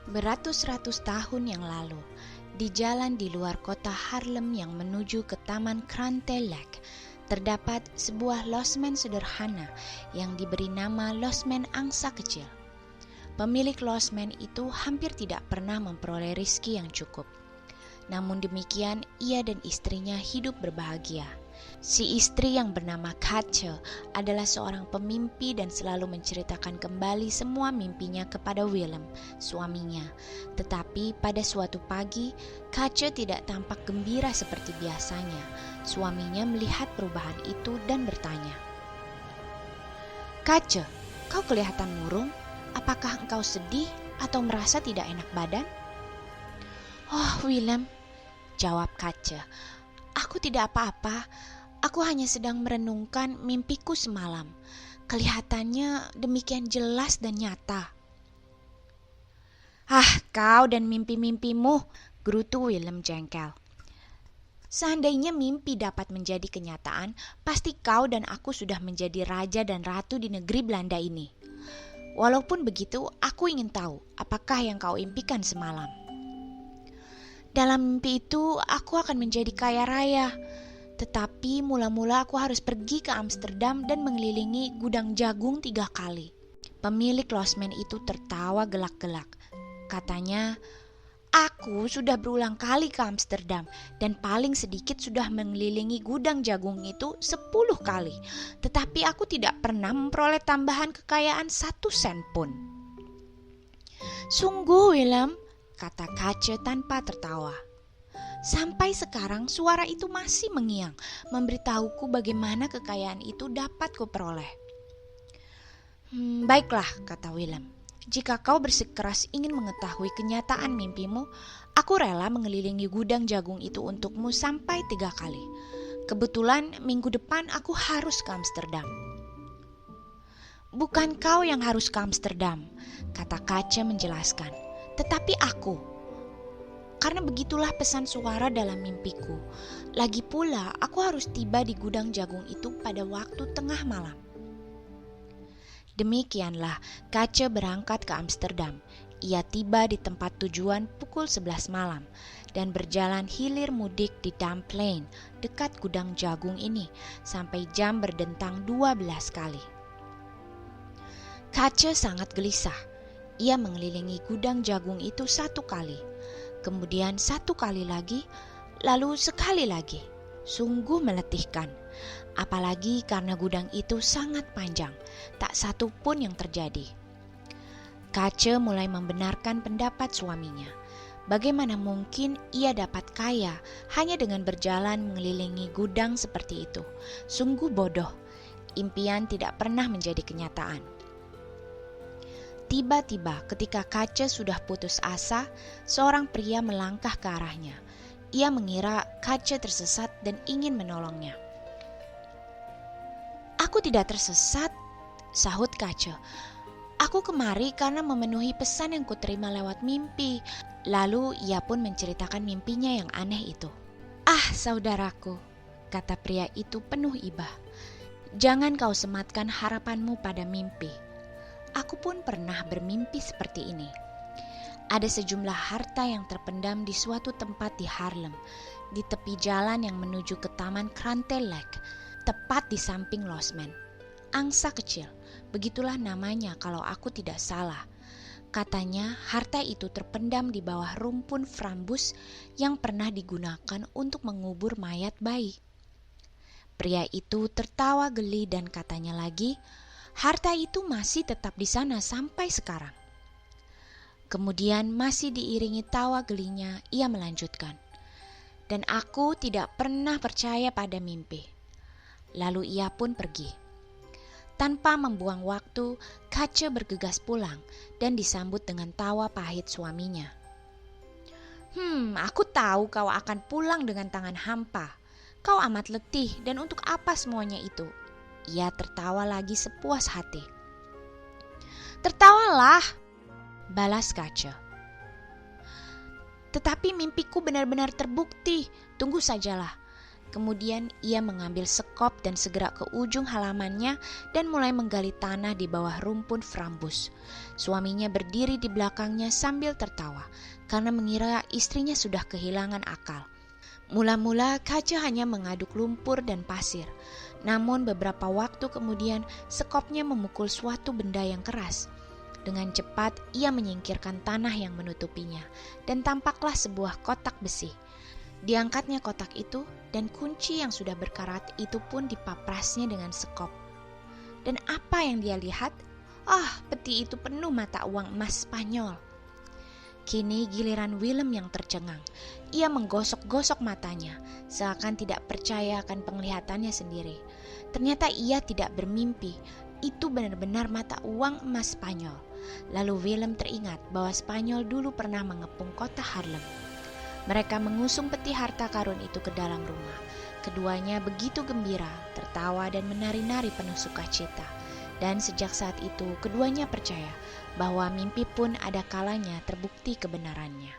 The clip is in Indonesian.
Beratus-ratus tahun yang lalu, di jalan di luar kota Harlem yang menuju ke Taman Krante Lake, terdapat sebuah losmen sederhana yang diberi nama losmen angsa kecil. Pemilik losmen itu hampir tidak pernah memperoleh rezeki yang cukup. Namun demikian, ia dan istrinya hidup berbahagia. Si istri yang bernama Katje adalah seorang pemimpi dan selalu menceritakan kembali semua mimpinya kepada Willem, suaminya. Tetapi pada suatu pagi, Katje tidak tampak gembira seperti biasanya. Suaminya melihat perubahan itu dan bertanya, "Katje, kau kelihatan murung. Apakah engkau sedih atau merasa tidak enak badan?" "Oh, Willem," jawab Katje, "aku tidak apa-apa. Aku hanya sedang merenungkan mimpiku semalam. Kelihatannya demikian jelas dan nyata." "Ah, kau dan mimpi-mimpimu," gerutu Willem jengkel. "Seandainya mimpi dapat menjadi kenyataan, pasti kau dan aku sudah menjadi raja dan ratu di negeri Belanda ini. Walaupun begitu, aku ingin tahu apakah yang kau impikan semalam." "Dalam mimpi itu, aku akan menjadi kaya raya. Tetapi mula-mula aku harus pergi ke Amsterdam dan mengelilingi gudang jagung 3 kali." Pemilik losmen itu tertawa gelak-gelak. Katanya, "Aku sudah berulang kali ke Amsterdam dan paling sedikit sudah mengelilingi gudang jagung itu 10 kali. Tetapi aku tidak pernah memperoleh tambahan kekayaan 1 sen pun." "Sungguh, Willem," kata Katje tanpa tertawa. "Sampai sekarang suara itu masih mengiang, memberitahuku bagaimana kekayaan itu dapat kuperoleh." "Baiklah," kata Willem. "Jika kau bersikeras ingin mengetahui kenyataan mimpimu, aku rela mengelilingi gudang jagung itu untukmu sampai 3 kali. Kebetulan minggu depan aku harus ke Amsterdam." "Bukan kau yang harus ke Amsterdam," kata Katje menjelaskan, "tetapi aku. Karena begitulah pesan suara dalam mimpiku. Lagi pula, aku harus tiba di gudang jagung itu pada waktu tengah malam." Demikianlah Katje berangkat ke Amsterdam. Ia tiba di tempat tujuan pukul 11 malam dan berjalan hilir mudik di Damplane dekat gudang jagung ini sampai jam berdentang 12 kali. Katje sangat gelisah. Ia mengelilingi gudang jagung itu 1 kali, kemudian 1 kali lagi, lalu sekali lagi. Sungguh meletihkan, apalagi karena gudang itu sangat panjang, tak satu pun yang terjadi. Katje mulai membenarkan pendapat suaminya. Bagaimana mungkin ia dapat kaya hanya dengan berjalan mengelilingi gudang seperti itu? Sungguh bodoh. Impian tidak pernah menjadi kenyataan. Tiba-tiba ketika Katje sudah putus asa, seorang pria melangkah ke arahnya. Ia mengira Katje tersesat dan ingin menolongnya. "Aku tidak tersesat," sahut Katje. "Aku kemari karena memenuhi pesan yang kuterima lewat mimpi." Lalu ia pun menceritakan mimpinya yang aneh itu. "Ah, saudaraku," kata pria itu penuh ibah, "jangan kau sematkan harapanmu pada mimpi. Aku pun pernah bermimpi seperti ini. Ada sejumlah harta yang terpendam di suatu tempat di Harlem, di tepi jalan yang menuju ke Taman Krante Lake, tepat di samping losmen. Angsa kecil, begitulah namanya kalau aku tidak salah. Katanya harta itu terpendam di bawah rumpun frambus yang pernah digunakan untuk mengubur mayat bayi." Pria itu tertawa geli dan katanya lagi, "Harta itu masih tetap di sana sampai sekarang." Kemudian masih diiringi tawa gelinya, ia melanjutkan, "Dan aku tidak pernah percaya pada mimpi." Lalu ia pun pergi. Tanpa membuang waktu, Katje bergegas pulang dan disambut dengan tawa pahit suaminya. Aku tahu kau akan pulang dengan tangan hampa. Kau amat letih dan untuk apa semuanya itu?" Ia tertawa lagi sepuas hati. "Tertawalah," balas Katje. "Tetapi mimpiku benar-benar terbukti. Tunggu sajalah. Kemudian ia mengambil sekop dan segera ke ujung halamannya dan mulai menggali tanah di bawah rumpun frambus. Suaminya berdiri di belakangnya sambil tertawa karena mengira istrinya sudah kehilangan akal. Mula-mula Kaca hanya mengaduk lumpur dan pasir. Namun beberapa waktu kemudian sekopnya memukul suatu benda yang keras. Dengan cepat ia menyingkirkan tanah yang menutupinya dan tampaklah sebuah kotak besi. Diangkatnya kotak itu dan kunci yang sudah berkarat itu pun dipaprasnya dengan sekop. Dan apa yang dia lihat? Peti itu penuh mata uang emas Spanyol. Kini giliran Willem yang tercengang. Ia menggosok-gosok matanya, seakan tidak percaya akan penglihatannya sendiri. Ternyata ia tidak bermimpi, itu benar-benar mata uang emas Spanyol. Lalu Willem teringat bahwa Spanyol dulu pernah mengepung kota Haarlem. Mereka mengusung peti harta karun itu ke dalam rumah. Keduanya begitu gembira, tertawa dan menari-nari penuh sukacita. Dan sejak saat itu keduanya percaya bahwa mimpi pun ada kalanya terbukti kebenarannya.